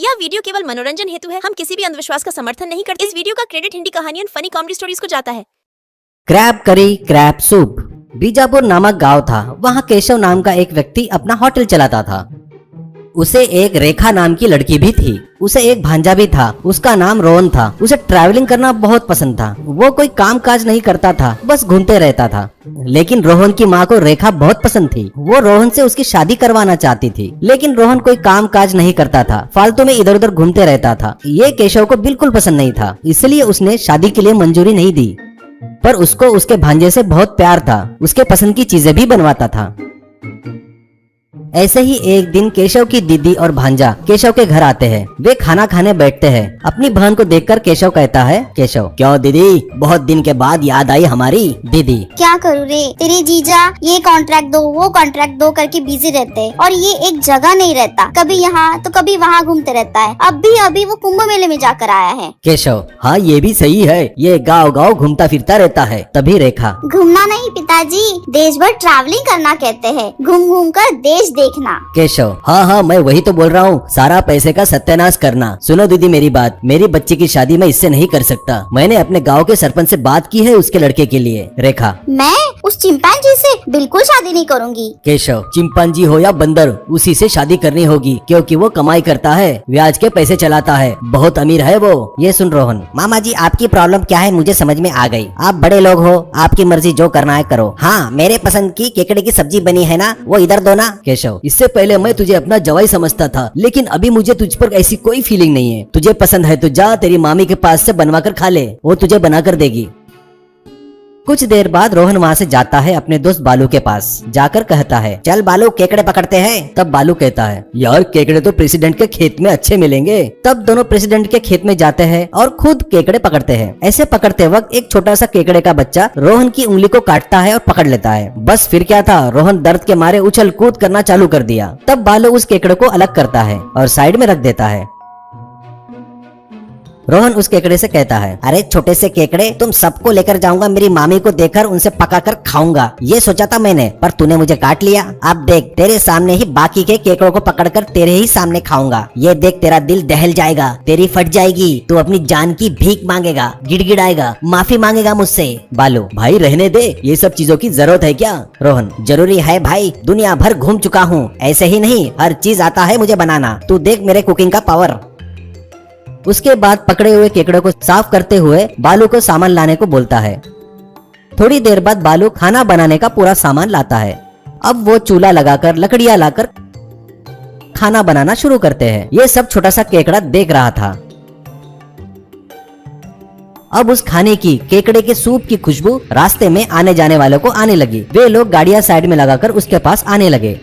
यह वीडियो केवल मनोरंजन हेतु है। हम किसी भी अंधविश्वास का समर्थन नहीं करते। इस वीडियो का क्रेडिट हिंदी कहानियों फनी कॉमेडी स्टोरीज को जाता है। क्रैब करी क्रैब सूप। बीजापुर नामक गांव था। वहाँ केशव नाम का एक व्यक्ति अपना होटल चलाता था। उसे एक रेखा नाम की लड़की भी थी। उसे एक भांजा भी था। उसका नाम रोहन था। उसे ट्रैवलिंग करना बहुत पसंद था। वो कोई काम काज नहीं करता था, बस घूमते रहता था। लेकिन रोहन की माँ को रेखा बहुत पसंद थी। वो रोहन से उसकी शादी करवाना चाहती थी, लेकिन रोहन कोई काम काज नहीं करता था, फालतू में इधर उधर घूमते रहता था। ये केशव को बिल्कुल पसंद नहीं था, इसलिए उसने शादी के लिए मंजूरी नहीं दी। पर उसको उसके भांजे से बहुत प्यार था। उसके पसंद की चीजें भी बनवाता था। ऐसे ही एक दिन केशव की दीदी और भांजा केशव के घर आते हैं। वे खाना खाने बैठते हैं। अपनी बहन को देखकर केशव कहता है, केशव क्यों दीदी, बहुत दिन के बाद याद आई हमारी। दीदी क्या करूँ रे, तेरे जीजा ये कॉन्ट्रैक्ट दो वो कॉन्ट्रैक्ट दो करके बिजी रहते हैं और ये एक जगह नहीं रहता, कभी यहाँ तो कभी वहाँ घूमते रहता है। अभी वो कुंभ मेले में जाकर आया है। केशव हाँ ये भी सही है, ये गाँव गाँव घूमता फिरता रहता है। तभी रेखा घूमना नहीं पिताजी, देश भर ट्रैवलिंग करना कहते हैं, घूम घूम कर देश देखना। केशव हाँ मैं वही तो बोल रहा हूँ, सारा पैसे का सत्यानाश करना। सुनो दीदी मेरी बात, मेरी बच्ची की शादी मैं इससे नहीं कर सकता। मैंने अपने गांव के सरपंच से बात की है उसके लड़के के लिए। रेखा मैं उस चिंपैंजी से बिल्कुल शादी नहीं करूँगी। केशव चिंपांजी हो या बंदर, उसी से शादी करनी होगी, क्योंकि वो कमाई करता है, ब्याज के पैसे चलाता है, बहुत अमीर है वो। ये सुन रोहन, मामा जी आपकी प्रॉब्लम क्या है मुझे समझ में आ गई। आप बड़े लोग हो, आपकी मर्जी जो करना है करो। हाँ मेरे पसंद की केकड़े की सब्जी बनी है ना, वो इधर दो ना। केशव इससे पहले मैं तुझे अपना जवाई समझता था, लेकिन अभी मुझे तुझ पर ऐसी कोई फीलिंग नहीं है। तुझे पसंद है तो जा तेरी मामी के पास से बनवा कर खा ले, वो तुझे बना कर देगी। कुछ देर बाद रोहन वहाँ से जाता है अपने दोस्त बालू के पास। जाकर कहता है, चल बालू केकड़े पकड़ते हैं। तब बालू कहता है, यार केकड़े तो प्रेसिडेंट के खेत में अच्छे मिलेंगे। तब दोनों प्रेसिडेंट के खेत में जाते हैं और खुद केकड़े पकड़ते हैं। ऐसे पकड़ते वक्त एक छोटा सा केकड़े का बच्चा रोहन की उंगली को काटता है और पकड़ लेता है। बस फिर क्या था, रोहन दर्द के मारे उछल कूद करना चालू कर दिया। तब बालू उस केकड़े को अलग करता है और साइड में रख देता है। रोहन उस केकड़े से कहता है, अरे छोटे से केकड़े, तुम सबको लेकर जाऊंगा, मेरी मामी को देकर उनसे पकाकर खाऊंगा, ये सोचा था मैंने, पर तूने मुझे काट लिया। अब देख तेरे सामने ही बाकी के केकड़ों को पकड़कर तेरे ही सामने खाऊंगा। ये देख तेरा दिल दहल जाएगा, तेरी फट जाएगी, तू अपनी जान की भीख मांगेगा, गिड़गिड़ाएगा, माफी मांगेगा मुझसे। बालू भाई रहने दे, ये सब चीजों की जरूरत है क्या? रोहन जरूरी है भाई, दुनिया भर घूम चुका हूँ, ऐसे ही नहीं हर चीज आता है मुझे बनाना। तू देख मेरे कुकिंग का पावर। उसके बाद पकड़े हुए केकड़े को साफ करते हुए बालू को सामान लाने को बोलता है। थोड़ी देर बाद बालू खाना बनाने का पूरा सामान लाता है। अब वो चूल्हा लगाकर लकड़ियां लाकर खाना बनाना शुरू करते हैं। ये सब छोटा सा केकड़ा देख रहा था। अब उस खाने की केकड़े के सूप की खुशबू रास्ते में आने जाने वालों को आने लगी। वे लोग गाड़ियां साइड में लगाकर उसके पास आने लगे।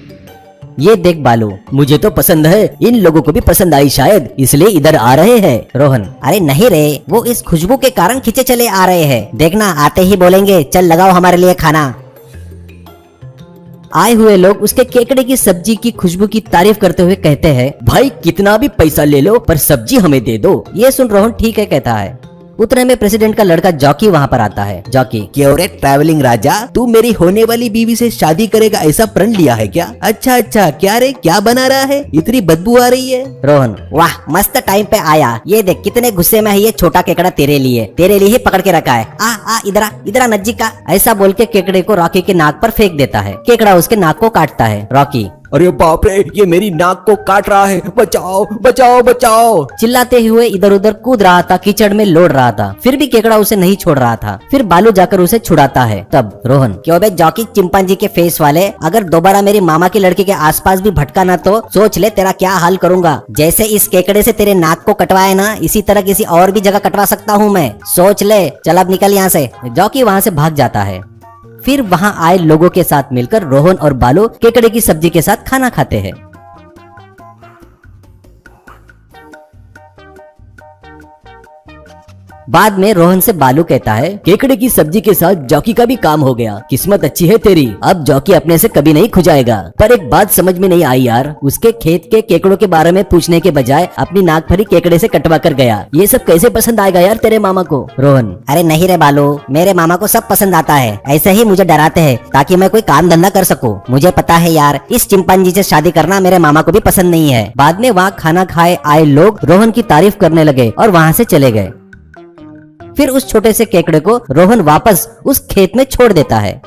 ये देख बालू, मुझे तो पसंद है, इन लोगों को भी पसंद आई शायद, इसलिए इधर आ रहे हैं। रोहन अरे नहीं रे, वो इस खुशबू के कारण खींचे चले आ रहे हैं, देखना आते ही बोलेंगे चल लगाओ हमारे लिए खाना। आए हुए लोग उसके केकड़े की सब्जी की खुशबू की तारीफ करते हुए कहते हैं, भाई कितना भी पैसा ले लो पर सब्जी हमें दे दो। ये सुन रोहन ठीक है कहता है। उतने में प्रेसिडेंट का लड़का जॉकी वहाँ पर आता है। जॉकी क्यों रे ट्रैवलिंग राजा, तू मेरी होने वाली बीवी से शादी करेगा ऐसा प्रण लिया है क्या? अच्छा क्या रे, क्या बना रहा है, इतनी बदबू आ रही है। रोहन वाह मस्त टाइम पे आया, ये देख कितने गुस्से में है ये छोटा केकड़ा, तेरे लिए ही पकड़ के रखा है। आ इधरा नज्जिका। ऐसा बोल के केकड़े को रॉकी के नाक पर फेंक देता है। केकड़ा उसके नाक को काटता है। रॉकी अरे बाप रे, ये मेरी नाक को काट रहा है, बचाओ बचाओ बचाओ। चिल्लाते हुए इधर उधर कूद रहा था, कीचड़ में लोड़ रहा था, फिर भी केकड़ा उसे नहीं छोड़ रहा था। फिर बालू जाकर उसे छुड़ाता है। तब रोहन क्यों बे जॉकी चिंपांजी के फेस वाले, अगर दोबारा मेरी मामा की लड़की के आसपास भी भटका ना तो सोच ले तेरा क्या हाल करूंगा। जैसे इस केकड़े से तेरे नाक को कटवाए ना, इसी तरह किसी और भी जगह कटवा सकता हूँ मैं, सोच ले। चल अब निकल यहाँ से। जॉकी वहाँ से भाग जाता है। फिर वहां आए लोगों के साथ मिलकर रोहन और बालू केकड़े की सब्जी के साथ खाना खाते हैं। बाद में रोहन से बालू कहता है, केकड़े की सब्जी के साथ जौकी का भी काम हो गया, किस्मत अच्छी है तेरी, अब जौकी अपने से कभी नहीं खुजाएगा। पर एक बात समझ में नहीं आई यार, उसके खेत के केकड़ों के बारे में पूछने के बजाय अपनी नाक भरी केकड़े से कटवा कर गया। ये सब कैसे पसंद आएगा यार तेरे मामा को? रोहन, अरे नहीं रे बालू, मेरे मामा को सब पसंद आता है, ऐसे ही मुझे डराते हैं ताकि मैं कोई काम धंधा कर सकूं। मुझे पता है यार, इस चिंपांजी से शादी करना मेरे मामा को भी पसंद नहीं है। बाद में वहाँ खाना खाए आए लोग रोहन की तारीफ करने लगे और वहाँ से चले गए। फिर उस छोटे से केकड़े को रोहन वापस उस खेत में छोड़ देता है।